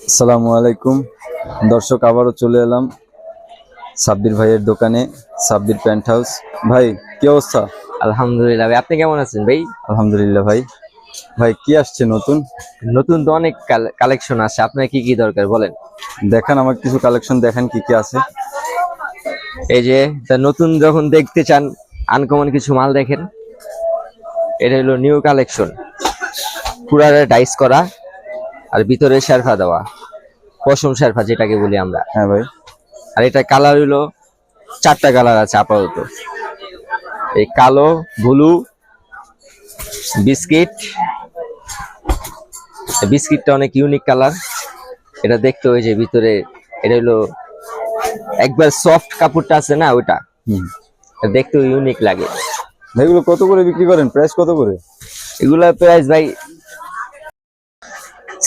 আসসালামু আলাইকুম দর্শক, আবারও চলে এলাম সাব্বির ভাইয়ের দোকানে। Sabbir pant house. ভাই কি অবস্থা? আলহামদুলিল্লাহ ভাই, আপনি কেমন আছেন ভাই? আলহামদুলিল্লাহ ভাই। ভাই কি আসছে নতুন? নতুন তো অনেক কালেকশন আছে, আপনার কি কি দরকার বলেন। দেখান, আমার কিছু কালেকশন দেখান কি কি আছে। এই যে নতুন যখন দেখতে চান, আনকমন কিছু মাল দেখেন। এটা হলো নিউ কালেকশন, পুরাটা ডাইস করা আর ভিতরে শেরফা দেওয়া, পশম শেরফা যেটাকে বলি আমরা। হ্যাঁ ভাই। আর এটা কালার হলো 4টা কালার আছে আপাতত। এই কালো, ব্লু, বিস্কিট। বিস্কিটটা অনেক ইউনিক কালার। এটা দেখতে হয়েছে ভিতরে, এটা হলো একবার সফট কাপড়টা আছে না, ওইটা দেখতে ইউনিক লাগে। এগুলো কত করে বিক্রি করেন? প্রাইস কত করে এগুলা প্রাইস ভাই?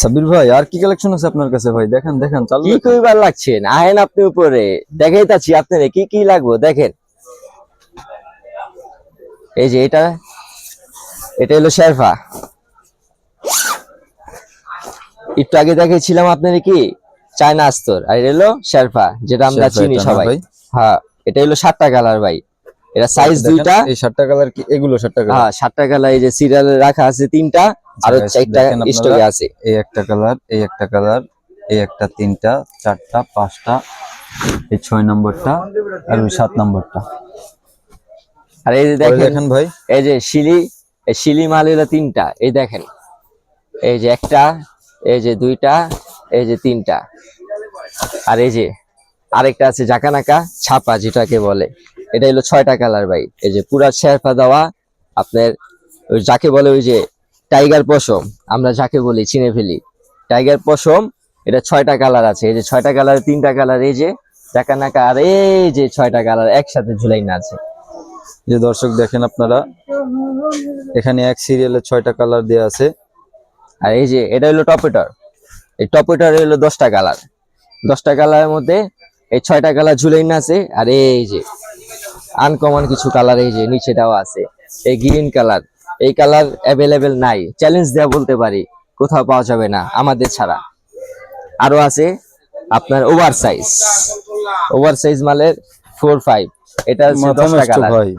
সাব্বির ভাই আর কি কালেকশন আছে আপনার কাছে? ভাই দেখান দেখান, চালু কি কইবার লাগছেন, আহেন আপনি উপরে দেখাইতাছি আপনারে কি কি লাগবে দেখেন। এই যে এটা হলো শেরফা। একটু আগে দেখাইছিলাম আপনারে কি চায়না আস্তর, আর এটা হলো শেরফা যেটা আমরা চিনি সবাই। হ্যাঁ, এটা হলো 7টা কালার ভাই। এটা সাইজ দুইটা। এই 7টা কালার কি এগুলো? 7টা কালার? হ্যাঁ 7টা কালার। এই যে সিরিয়ালে রাখা আছে 3টা, আর 4টা স্টকে আছে। এই একটা কালার, এই একটা কালার, এই একটা, 3টা, 4টা, 5টা, এই 6 নম্বরটা আর ওই 7 নম্বরটা। আর এই যে দেখেন ভাই, এই যে শিলি মাল হলো 3টা। এই দেখেন, এই যে একটা, এই যে 2টা, এই যে 3টা, আর এই যে আরেকটা আছে জাকানাকা ছাপা যেটাকে বলে। এটা হলো 6টা কালার ভাই। এই যে পুরা শেরফা দেওয়া আপনার, ওই যাকে বলে ওই যে টাইগার পশম, আমরা যাকে বলি চিনে ফেলি টাইগার পশম। এটা 6টা কালার আছে। এই যে 6টা কালার, 3টা কালার, এই যে জাকানাকা, আর এই যে 6টা কালার একসাথে ঝুলাইনা আছে। যে দর্শক দেখেন আপনারা, এখানে এক সিরিয়ালে 6টা কালার দেওয়া আছে। আর এই যে এটা হলো টপেটার। এই টপেটার হলো 10টা কালার। 10টা কালারের মধ্যে এই 6টা কালার ঝুলাইনা আছে। আর এই যে আনকমন কিছু কালার এই যে নিচে দেওয়া আছে। এই গ্রিন কালার, এই কালার অ্যাভেলেবেল নাই, চ্যালেঞ্জ দেওয়া বলতে পারি, কোথাও পাওয়া যাবে না আমাদের ছাড়া। আরো আছে আপনার ওভার সাইজ মালের 4-5। এটা হচ্ছে 10টা কালার ভাই।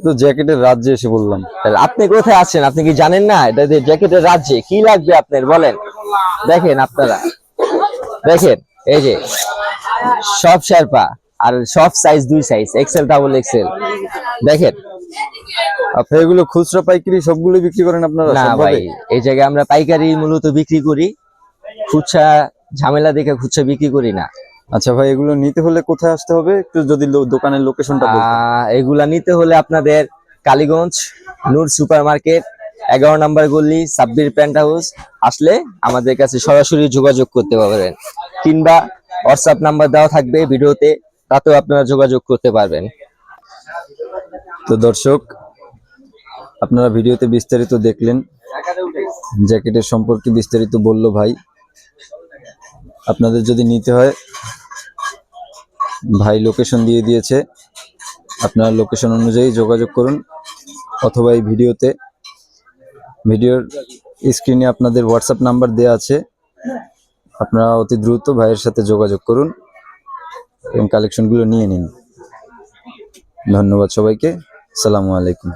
তো জ্যাকেটের রাজ্যে এসে বললাম। আপনি কোথায় আছেন? আপনি কি জানেন না এটা জ্যাকেটের রাজ্যে কি লাগবে আপনার বলেন। দেখেন আপনারা, দেখেন এই যে সব শেরপা, আর সব size 2 size, XL, double XL. দেখেন আপনি এগুলো খুচরা পাইকারি সবগুলো বিক্রি করেন আপনারা? না ভাই, এই জায়গায় আমরা পাইকারি মূলত বিক্রি করি, খুচরা ঝামেলা দেখে খুচরা বিক্রি করি না। আচ্ছা ভাই, এগুলো নিতে হলে কোথায় আসতে হবে একটু যদি দোকানের লোকেশনটা বলতেন। এগুলা নিতে হলে আপনাদের কালীগঞ্জ নূর সুপার মার্কেট 11 নম্বর গলি সাব্বির প্যান্ট হাউস আসলে আমাদের কাছে সরাসরি যোগাযোগ করতে পারবেন, কিংবা হোয়াটসঅ্যাপ নাম্বার দেওয়া থাকবে ভিডিওতে, তাতেও আপনারা যোগাযোগ করতে পারবেন। তো দর্শক, আপনারা ভিডিওতে বিস্তারিত দেখলেন, জ্যাকেটের সম্পর্কে বিস্তারিত বলল ভাই। আপনাদের যদি নিতে হয়, ভাই লোকেশন দিয়ে দিয়েছে, আপনারা লোকেশন অনুযায়ী যোগাযোগ করুন, অথবা এই ভিডিওর স্ক্রিনে আপনাদের হোয়াটসঅ্যাপ নাম্বার দেওয়া আছে, আপনারা অতি দ্রুত ভাইয়ের সাথে যোগাযোগ করুন এবং কালেকশনগুলো নিয়ে নিন। ধন্যবাদ সবাইকে। আসসালামু আলাইকুম।